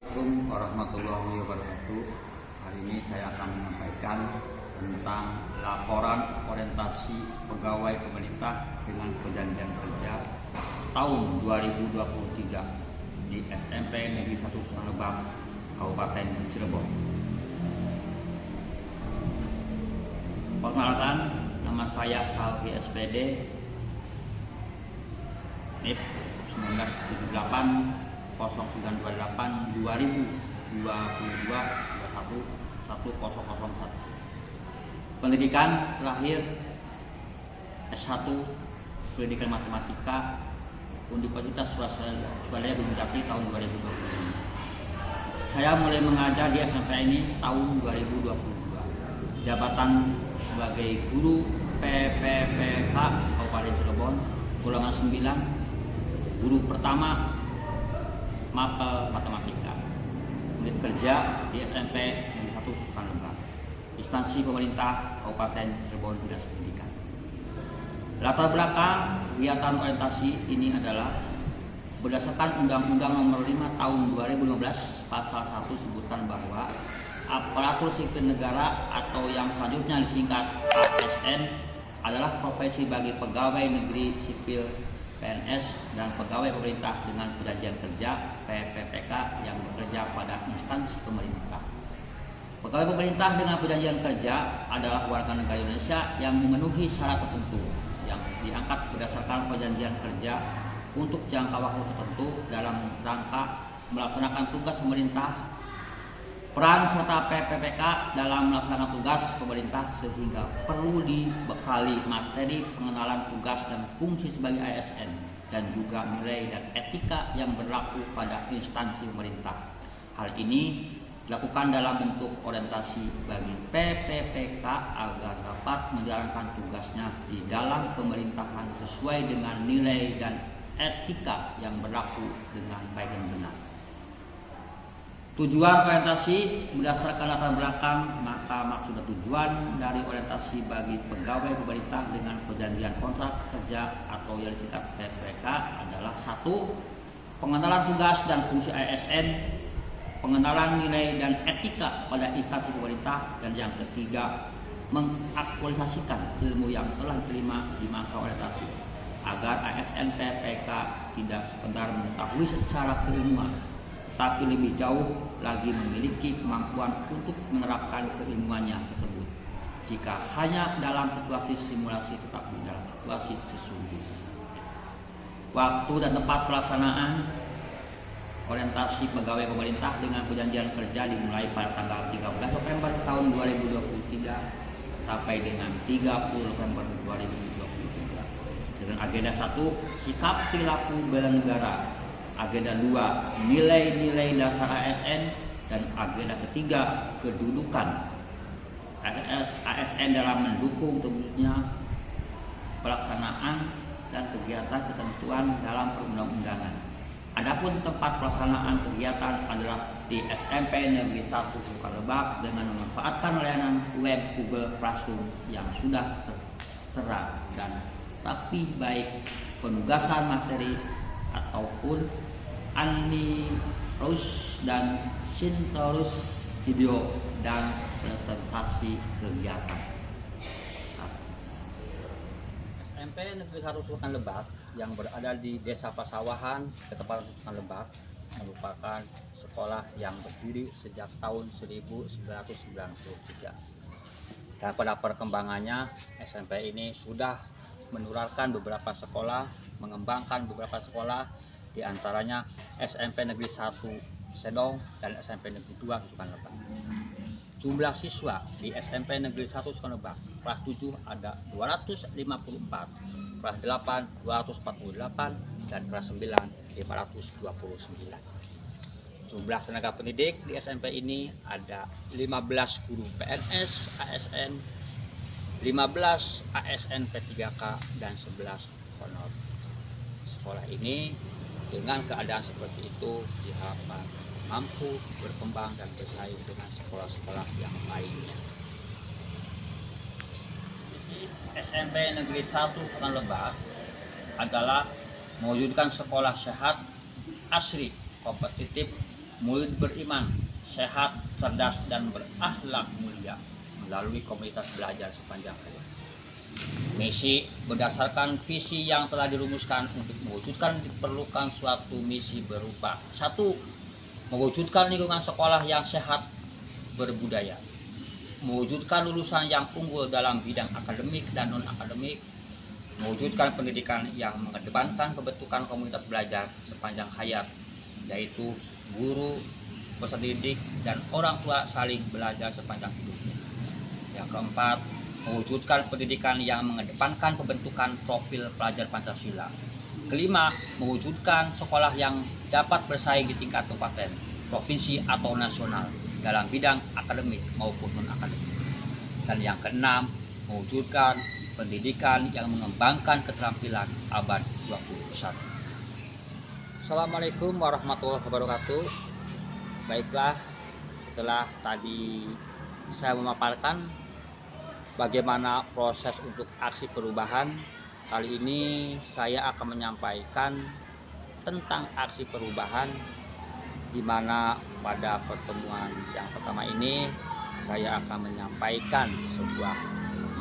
Assalamualaikum warahmatullahi wabarakatuh. Hari ini saya akan menyampaikan tentang laporan orientasi pegawai pemerintah dengan perjanjian kerja tahun 2023 di SMP Negeri 1 Lebak, Kabupaten Cirebon. Perkenalkan, nama saya Salvi SPD, NIP 1978 0928 2022 21 1001. Pendidikan terakhir S1 Pendidikan Matematika Universitas Swadaya Gunung Jati tahun 2020. Saya mulai mengajar di SMP ini tahun 2022. Jabatan sebagai guru PPPK Kabupaten Cirebon golongan 9, guru pertama mapel matematika, unit kerja di SMP Negeri 1 Susukan Lebak, instansi pemerintah Kabupaten Cirebon Dinas Pendidikan. Latar belakang kegiatan orientasi ini adalah berdasarkan Undang-Undang Nomor 5 Tahun 2015 Pasal 1 sebutkan bahwa aparatur sipil negara atau yang selanjutnya disingkat ASN adalah profesi bagi pegawai negeri sipil PNS dan pegawai pemerintah dengan perjanjian kerja PPPK yang bekerja pada instansi pemerintah. Pegawai pemerintah dengan perjanjian kerja adalah warga negara Indonesia yang memenuhi syarat tertentu yang diangkat berdasarkan perjanjian kerja untuk jangka waktu tertentu dalam rangka melaksanakan tugas pemerintah. Peran serta PPPK dalam melaksanakan tugas pemerintah sehingga perlu dibekali materi pengenalan tugas dan fungsi sebagai ASN dan juga nilai dan etika yang berlaku pada instansi pemerintah. Hal ini dilakukan dalam bentuk orientasi bagi PPPK agar dapat menjalankan tugasnya di dalam pemerintahan sesuai dengan nilai dan etika yang berlaku dengan baik dan benar. Tujuan orientasi berdasarkan latar belakang, maka maksud dan tujuan dari orientasi bagi pegawai pemerintah dengan perjanjian kontrak kerja atau yang disingkat PPK adalah 1. Pengenalan tugas dan fungsi ASN, pengenalan nilai dan etika pada instansi pemerintah, dan yang ketiga mengaktualisasikan ilmu yang telah diterima di masa orientasi agar ASN PPK tidak sekedar mengetahui secara keilmuan, tapi lebih jauh lagi memiliki kemampuan untuk menerapkan keilmuannya tersebut. Jika hanya dalam situasi simulasi, tetapi dalam situasi sesungguhnya. Waktu dan tempat pelaksanaan orientasi pegawai pemerintah dengan perjanjian kerja dimulai pada tanggal 13 November tahun 2023 sampai dengan 30 November 2023 dengan agenda 1. Sikap perilaku bela negara, agenda 2. Nilai-nilai dasar ASN, dan agenda ketiga. Kedudukan ASN dalam mendukung terwujudnya pelaksanaan dan kegiatan ketentuan dalam perundang-undangan. Adapun tempat pelaksanaan kegiatan adalah di SMP Negeri 1 Susukan Lebak dengan memanfaatkan layanan web Google Classroom yang sudah tertera dan rapi, baik penugasan materi ataupun Anirus dan Sintorus video dan presentasi kegiatan. SMP Negeri 1 Susukan Lebak yang berada di Desa Pasawahan, Kecamatan Susukan Lebak, merupakan sekolah yang berdiri sejak tahun 1993. Dan pada perkembangannya, SMP ini sudah menularkan beberapa sekolah, mengembangkan beberapa sekolah, di antaranya SMP Negeri 1 Sedong dan SMP Negeri 2 Susukan Lebak. Jumlah siswa di SMP Negeri 1 Susukan Lebak kelas 7 ada 254, kelas 8 248, dan kelas 9 529. Jumlah tenaga pendidik di SMP ini ada 15 guru PNS ASN, 15 ASN P3K, dan 11 honor. Sekolah ini dengan keadaan seperti itu diharapkan mampu berkembang dan bersaing dengan sekolah-sekolah yang lainnya. SMP Negeri 1 Susukan Lebak adalah mewujudkan sekolah sehat, asri, kompetitif, murid beriman, sehat, cerdas, dan berakhlak mulia melalui komunitas belajar sepanjang hayat. Misi berdasarkan visi yang telah dirumuskan untuk mewujudkan diperlukan suatu misi berupa: 1. Mewujudkan lingkungan sekolah yang sehat berbudaya, mewujudkan lulusan yang unggul dalam bidang akademik dan non-akademik, mewujudkan pendidikan yang mengedepankan pembentukan komunitas belajar sepanjang hayat, yaitu guru, peserta didik, dan orang tua saling belajar sepanjang hidupnya. Yang keempat, mewujudkan pendidikan yang mengedepankan pembentukan profil pelajar Pancasila. Kelima, mewujudkan sekolah yang dapat bersaing di tingkat kabupaten, provinsi, atau nasional dalam bidang akademik maupun non-akademik. Dan yang keenam, mewujudkan pendidikan yang mengembangkan keterampilan abad 21. Assalamualaikum warahmatullahi wabarakatuh. Baiklah, setelah tadi saya memaparkan bagaimana proses untuk aksi perubahan, kali ini saya akan menyampaikan tentang aksi perubahan, di mana pada pertemuan yang pertama ini saya akan menyampaikan sebuah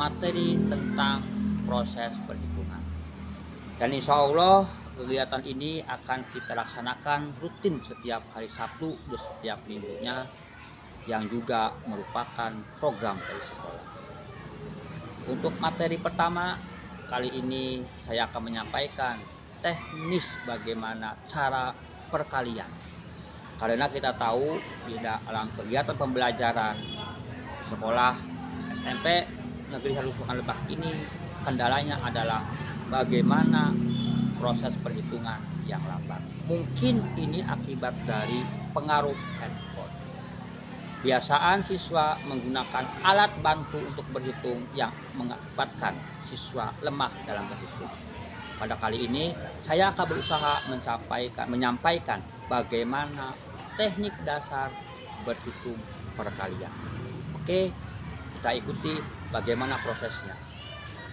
materi tentang proses perhitungan. Dan insya Allah kegiatan ini akan kita laksanakan rutin setiap hari Sabtu di setiap minggunya, yang juga merupakan program dari sekolah. Untuk materi pertama, kali ini saya akan menyampaikan teknis bagaimana cara perkalian. Karena kita tahu di dalam kegiatan pembelajaran sekolah SMP Negeri 1 Sungai Lebak ini, kendalanya adalah bagaimana proses perhitungan yang lambat. Mungkin ini akibat dari pengaruh handphone. Kebiasaan siswa menggunakan alat bantu untuk berhitung yang mengakibatkan siswa lemah dalam berhitung. Pada kali ini saya akan berusaha menyampaikan bagaimana teknik dasar berhitung perkalian. Oke, kita ikuti bagaimana prosesnya.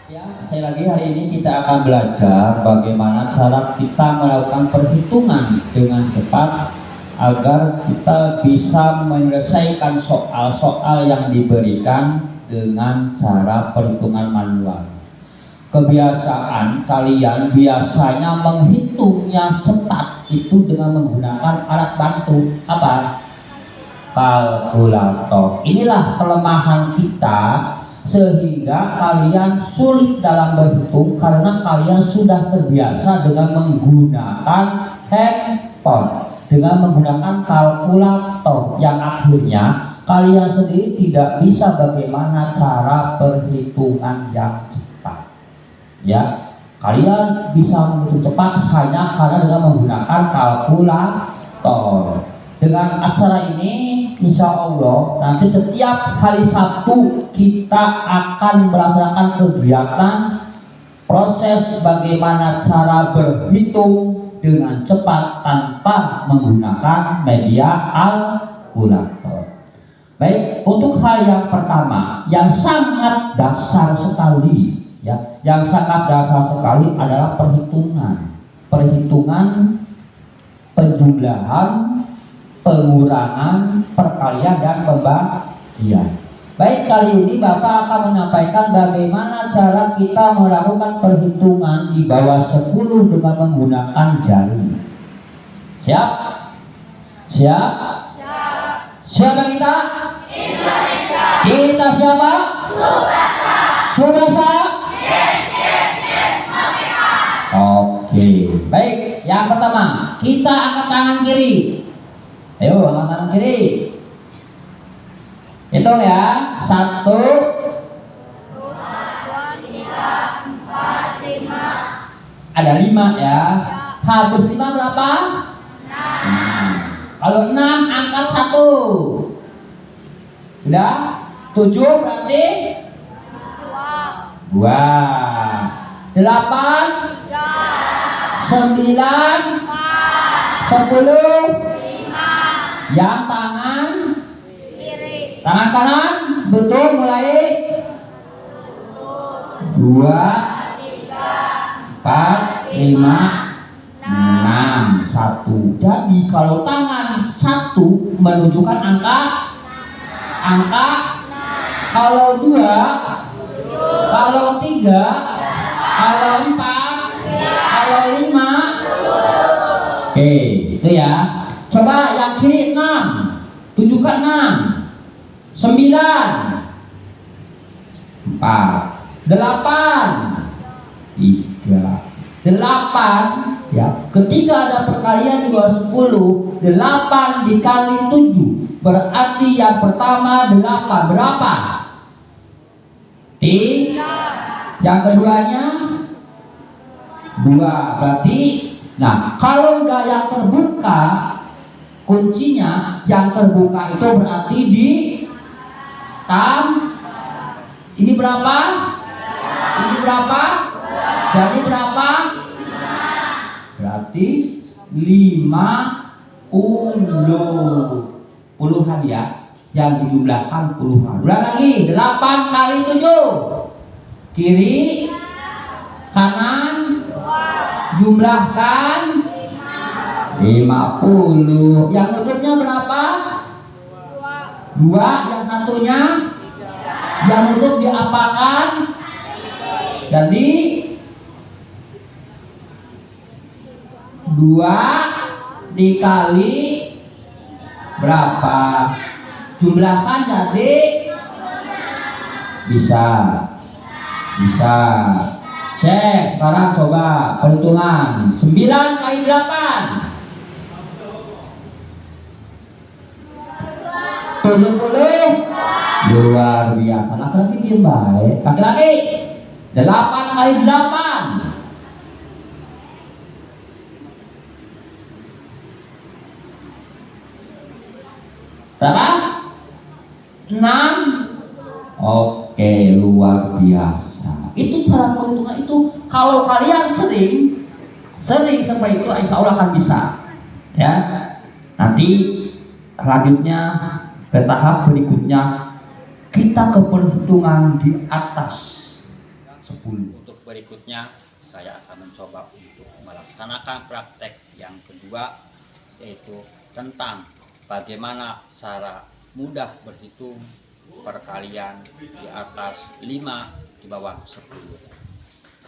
Ya, sekali lagi hari ini kita akan belajar bagaimana cara kita melakukan perhitungan dengan cepat agar kita bisa menyelesaikan soal-soal yang diberikan dengan cara perhitungan manual. Kebiasaan kalian biasanya menghitungnya cepat itu dengan menggunakan alat bantu apa? Kalkulator. Inilah kelemahan kita, sehingga kalian sulit dalam berhitung karena kalian sudah terbiasa dengan menggunakan handphone, dengan menggunakan kalkulator, yang akhirnya kalian sendiri tidak bisa bagaimana cara perhitungan yang cepat. Ya, kalian bisa menghitung cepat hanya karena dengan menggunakan kalkulator. Dengan acara ini, insya Allah nanti setiap hari Sabtu kita akan melaksanakan kegiatan proses bagaimana cara berhitung dengan cepat tanpa menggunakan media kalkulator. Baik, untuk hal yang pertama yang sangat dasar sekali, ya, yang sangat dasar sekali adalah perhitungan penjumlahan, pengurangan, perkalian, dan pembagian. Baik, kali ini Bapak akan menyampaikan bagaimana cara kita melakukan perhitungan di bawah 10 dengan menggunakan jari. Siap? Siap? Siapa kita? Indonesia. Kita siapa? Subasa. Oke, baik. Yang pertama, kita angkat tangan kiri. Ayo, angkat tangan kiri. Hitung ya. 1, 2, 3, 4, 5. Ada 5 ya. Habis 5 berapa? 6. Kalau 6 angkat 1. Udah? 7 berarti 2. 8, 9, 10, 5. Yang tangan kiri. Tangan kanan betul, mulai 2, 3, 4, 5, 6, 1. Jadi kalau tangan 1 1 menunjukkan angka kalau 2, kalau 3, kalau 4, kalau 5. Oke, itu ya. Coba yang kiri 6. Tunjukkan 6. 9, 4, 8, 3, 8 ya. Ketika ada perkalian di bawah 10, 8 dikali 7 berarti yang pertama 8 berapa? 3. Yang keduanya 2 berarti. Nah, kalau udah yang terbuka, kuncinya yang terbuka itu berarti di ini berapa? Ini berapa? Jadi berapa? Berarti 50 puluhan ya, yang dijumlahkan puluhan. Ulang lagi, 8 kali 7 kiri kanan jumlahkan 50. Yang nutupnya berapa? 2. Yang satunya yang nutup diapakan? Jadi 2 dikali berapa? Jumlahkan jadi bisa. Cek sekarang, coba perhitungan 9 kali 8 70. Luar biasa. Laki-laki diem baik. Laki-laki 8 kali 8 berapa? 6. Oke, luar biasa. Itu cara perhitungan itu. Kalau kalian sering seperti itu, insya Allah akan bisa. Ya. Nanti selanjutnya ke tahap berikutnya kita ke perhitungan di atas 10. Untuk berikutnya saya akan mencoba untuk melaksanakan praktek yang kedua, yaitu tentang bagaimana cara mudah berhitung perkalian di atas 5 di bawah 10.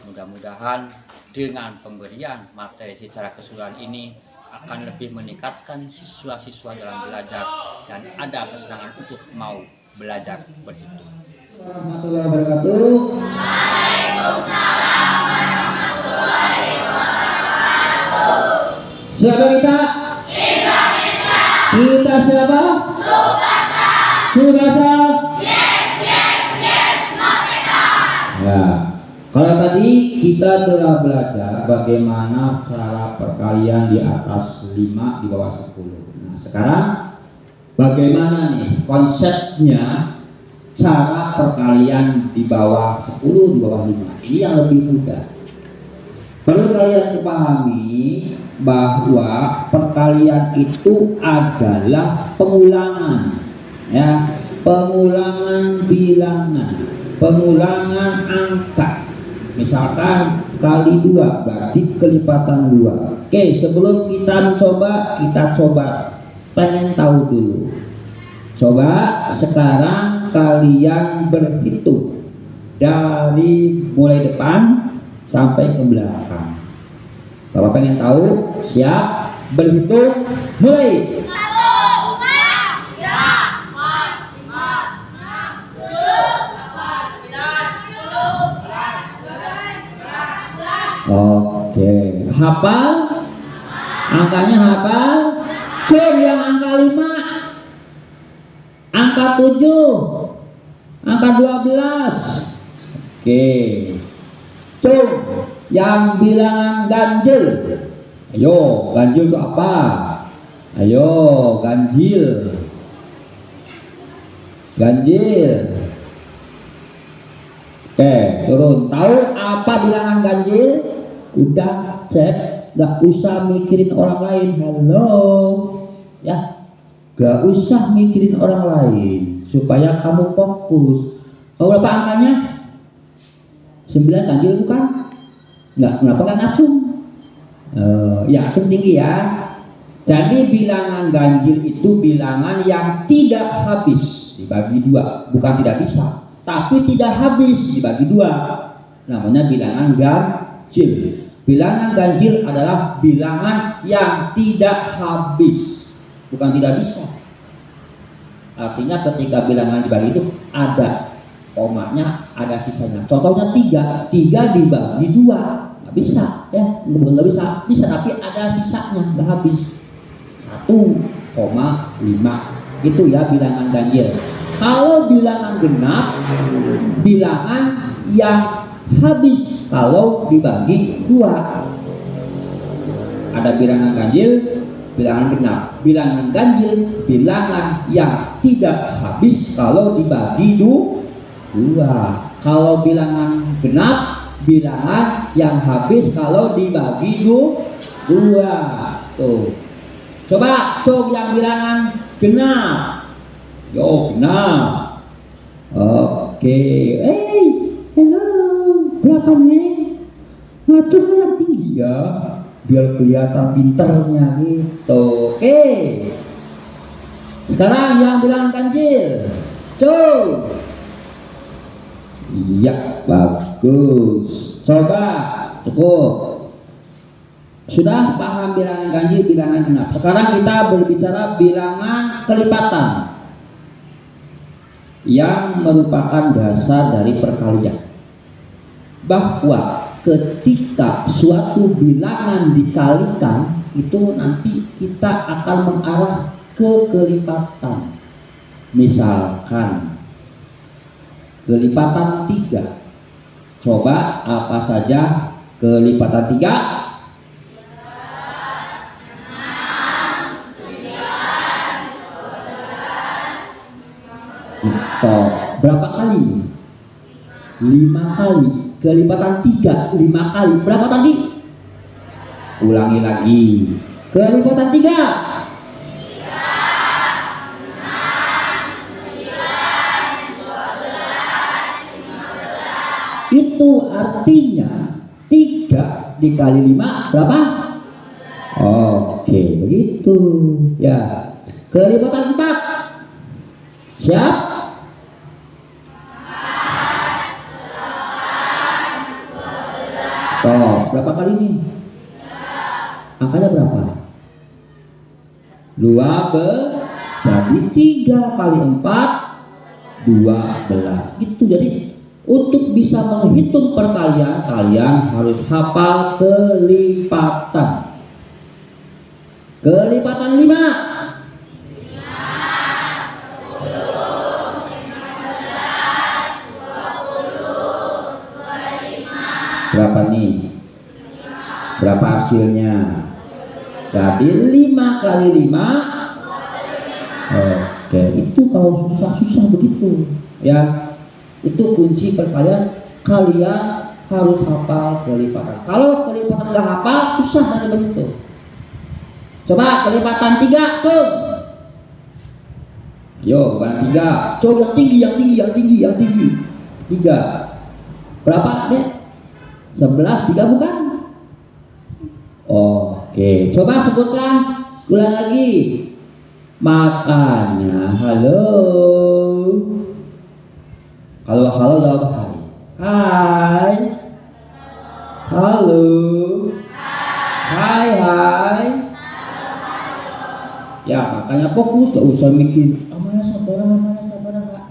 Mudah-mudahan dengan pemberian materi secara keseluruhan ini akan lebih meningkatkan siswa-siswa dalam belajar dan ada kesenangan untuk mau belajar berhitung. Warahmatullahi wabarakatuh. Siapa kita? Indonesia. Kita siapa? Subasa. Yes, merdeka. Ya. Kalau tadi kita telah belajar bagaimana cara perkalian di atas 5 di bawah 10. Nah, sekarang bagaimana nih konsepnya cara perkalian di bawah 10 di bawah 5. Ini yang lebih mudah. Perlu kalian dipahami bahwa perkalian itu adalah pengulangan, ya, pengulangan bilangan, pengulangan angka. Misalkan kali 2 berarti kelipatan 2. Oke, sebelum kita coba pengen tahu dulu. Coba sekarang kalian berhitung dari mulai depan sampai ke belakang. Bapak pengen tahu? Siap? Berhitung mulai. 1, 2, 3, 4, 5, 6, 7, 8, 9, 10, 11, 12, 13. Oke, hafal? Angkanya hafal? Coba yang angka 5, angka 7, angka 12. Oke. Coba yang bilangan ganjil. Ayo, ganjil itu apa? Ayo, ganjil. Oke, turun. Tahu apa bilangan ganjil? Udah cek, gak usah mikirin orang lain. Halo, ya, gak usah mikirin orang lain supaya kamu fokus. Tahu berapa angkanya? 9 ganjil bukan? Enggak, kenapa kan acung? Ya, acung tinggi ya. Jadi bilangan ganjil itu bilangan yang tidak habis dibagi dua, bukan tidak bisa, tapi tidak habis dibagi dua. Namanya bilangan ganjil. Bilangan ganjil adalah bilangan yang tidak habis, bukan tidak bisa. Artinya ketika bilangan dibagi itu ada komanya, ada sisanya. Contohnya 3 dibagi 2, nggak bisa ya, bukan nggak bisa tapi ada sisanya, nggak habis. 1,5 itu ya bilangan ganjil. Kalau bilangan genap, bilangan yang habis kalau dibagi 2. Ada bilangan ganjil, bilangan genap. Bilangan ganjil bilangan yang tidak habis kalau dibagi 2. Kalau bilangan genap, bilangan yang habis kalau dibagi 2. Tuh. Coba yang bilangan genap. Yo, genap. Oke. Hello. Berapa nih? Ngatur yang tinggi ya, biar kelihatan pinternya gitu. Oke. Sekarang yang bilangan ganjil. Iya, bagus. Coba, cukup. Sudah paham bilangan ganjil, bilangan genap. Sekarang kita berbicara bilangan kelipatan yang merupakan dasar dari perkalian. Bahwa ketika suatu bilangan dikalikan itu nanti kita akan mengarah ke kelipatan. Misalkan kelipatan 3. Coba apa saja kelipatan 3? Berapa kali? 5 kali. Kelipatan 3 5 kali. Berapa tadi? Ulangi lagi. Kelipatan 3. Itu artinya 3 dikali 5 berapa? Oke, begitu ya. Kelipatan 4. Siap? Berapa kali ini? Angkanya berapa? 12. Jadi 3 kali 4 12. Gitu. Jadi untuk bisa menghitung perkalian, kalian harus hafal kelipatan. Kelipatan 5. Berapa nih? Berapa hasilnya? Jadi 5 kali 5. Oke, itu kalau susah-susah begitu ya. Itu kunci perkalian, kalian harus hafal kelipatan. Kalau kelipatan nggak hafal, susah nanti begitu. Coba kelipatan 3 tuh. Yo, kelipatan 3. Coba yang tinggi. 3. Berapa deh? 11, 3 bukan? Oke, coba sebutkan. Ulang lagi. Makanya halo jawab hai. Hai. Halo. Hai. Ya, makanya fokus, gak usah mikir mana sabar,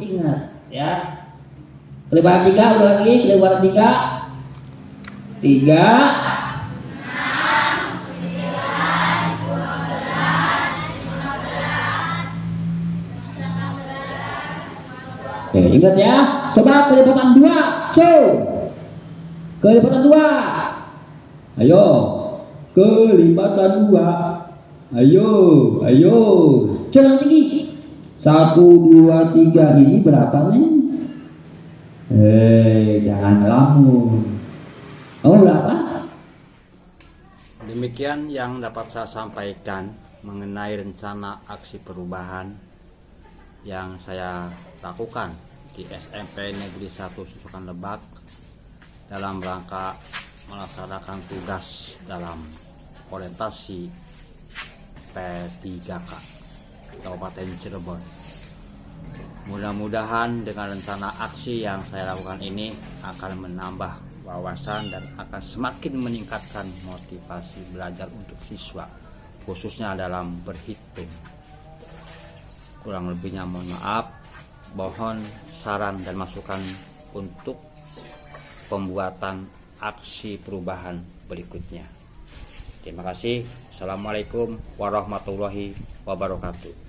ingat ya. Kelipatan 3, ulang lagi. Kelipatan 3. 3. Oke, ingat ya. Coba kelipatan 2. Kelipatan 2. Ayo. Kelipatan 2. Ayo. Coba tinggi. 1, 2, 3 ini berapa nih? Jangan ngelamun. Berapa? Demikian yang dapat saya sampaikan mengenai rencana aksi perubahan yang saya lakukan di SMP Negeri 1 Susukan Lebak dalam rangka melaksanakan tugas dalam orientasi P3K Kabupaten Cirebon. Mudah-mudahan dengan rencana aksi yang saya lakukan ini akan menambah wawasan dan akan semakin meningkatkan motivasi belajar untuk siswa, khususnya dalam berhitung. Kurang lebihnya mohon maaf, mohon saran dan masukan untuk pembuatan aksi perubahan berikutnya. Terima kasih. Assalamualaikum warahmatullahi wabarakatuh.